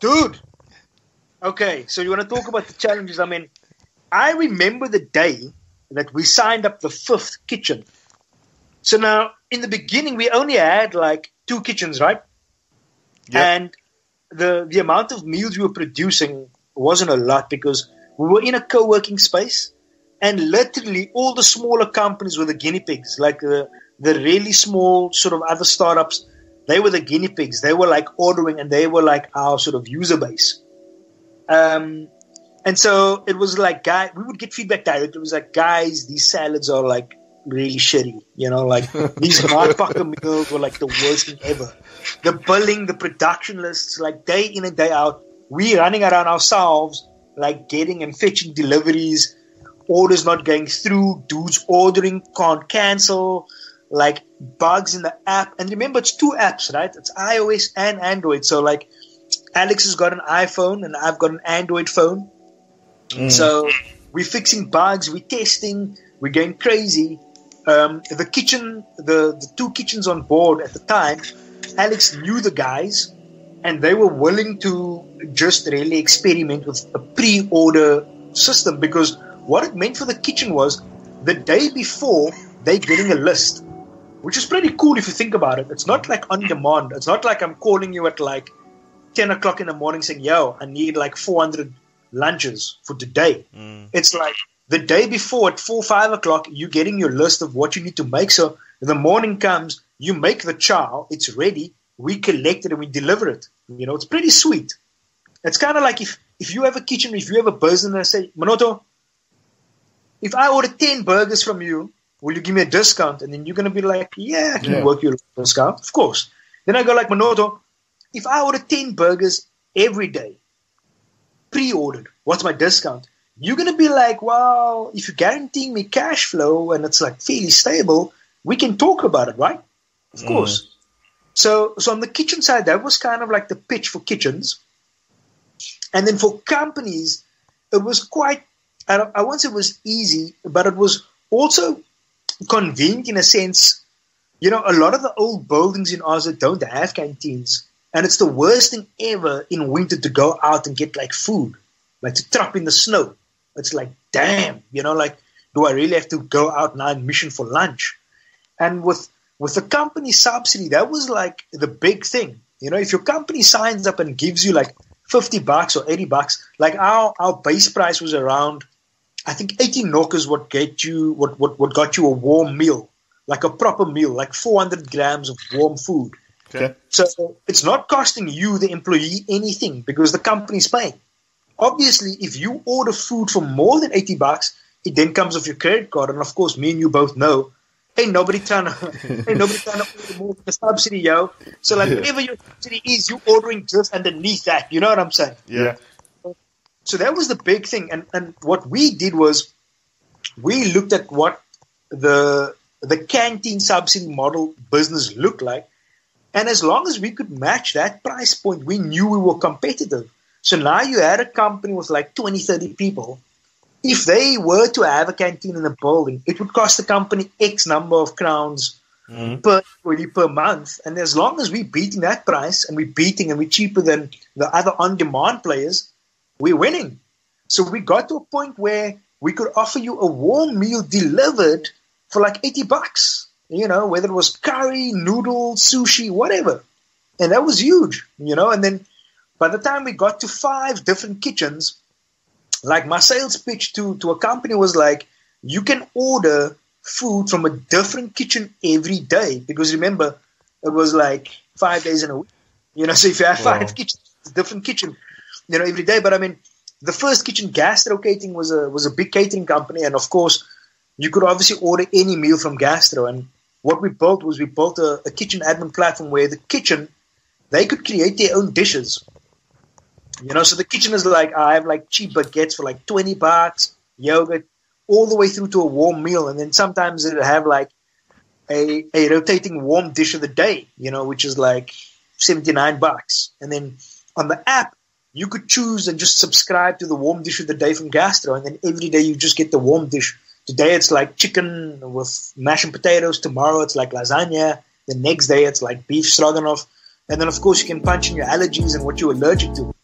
Dude. Okay, so you want to talk about the challenges? I mean, I remember the day that we signed up the 5th kitchen. So now, in the beginning, we only had like 2 kitchens, right? Yep. And the amount of meals we were producing wasn't a lot because we were in a co-working space, and literally all the smaller companies were the guinea pigs, like the really small sort of other startups. They were the guinea pigs. They were like ordering, and they were like our sort of user base. And so it was like, we would get feedback direct. It was like, guys, these salads are like really shitty. You know, like these hardpacker meals were like the worst thing ever. The billing, the production lists, like day in and day out, we running around ourselves, like getting and fetching deliveries, orders not going through, dudes ordering, can't cancel, like bugs in the app. And remember, it's 2 apps, right? It's iOS and Android. So like Alex has got an iPhone and I've got an Android phone. So we're fixing bugs, we're testing, we're going crazy. The kitchen, the 2 kitchens on board at the time, Alex knew the guys, and they were willing to just really experiment with a pre-order system, because what it meant for the kitchen was the day before they're getting a list, which is pretty cool if you think about it. It's not like on demand. It's not like I'm calling you at like 10 o'clock in the morning saying, yo, I need like 400 lunches for today. It's like the day before at 4, 5 o'clock, you're getting your list of what you need to make. So the morning comes, you make the chow, it's ready, we collect it and we deliver it. You know, it's pretty sweet. It's kind of like if you have a kitchen, if you have a business, and I say, Manoto, if I order 10 burgers from you, will you give me a discount? And then you're going to be like, yeah, I can work your discount. Of course. Then I go like, Manoto, if I order 10 burgers every day, pre-ordered, what's my discount? You're going to be like, well, if you're guaranteeing me cash flow and it's like fairly stable, we can talk about it, right? Of course. So on the kitchen side, that was kind of like the pitch for kitchens. And then for companies, it was quite, I won't say it was easy, but it was also convenient in a sense. You know, a lot of the old buildings in Oslo don't have canteens. And it's the worst thing ever in winter to go out and get like food, like to trap in the snow. It's like, damn, you know, like, do I really have to go out now and mission for lunch? And with the company subsidy, that was like the big thing. You know, if your company signs up and gives you like $50 or $80, like our base price was around, I think 80 NOK is what got you a warm meal, like a proper meal, like 400 grams of warm food. Okay. So it's not costing you, the employee, anything because the company's paying. Obviously, if you order food for more than $80, it then comes off your credit card. And of course, me and you both know, ain't nobody trying to order more than a subsidy, yo. So like whatever your subsidy is, you're ordering just underneath that. You know what I'm saying? Yeah. So that was the big thing. And what we did was we looked at what the canteen subsidy model business looked like. And as long as we could match that price point, we knew we were competitive. So now you had a company with like 20, 30 people. If they were to have a canteen in a building, it would cost the company X number of crowns per month. And as long as we're beating that price and we're cheaper than the other on-demand players, we're winning. So we got to a point where we could offer you a warm meal delivered for like $80. You know, whether it was curry, noodles, sushi, whatever. And that was huge, you know. And then by the time we got to 5 different kitchens, like my sales pitch to a company was like, you can order food from a different kitchen every day. Because remember, it was like 5 days in a week. You know, so if you have 5 kitchens, it's a different kitchen, you know, every day. But I mean, the first kitchen, Gastro Catering, was a big catering company. And of course, you could obviously order any meal from Gastro. And what we built was a kitchen admin platform where the kitchen, they could create their own dishes. You know, so the kitchen is like, I have like cheap baguettes for like $20, yogurt, all the way through to a warm meal. And then sometimes it'll have like a rotating warm dish of the day, you know, which is like $79. And then on the app, you could choose and just subscribe to the warm dish of the day from Gastro. And then every day you just get the warm dish. Today it's like chicken with mashed potatoes. Tomorrow it's like lasagna. The next day it's like beef stroganoff. And then, of course, you can punch in your allergies and what you're allergic to.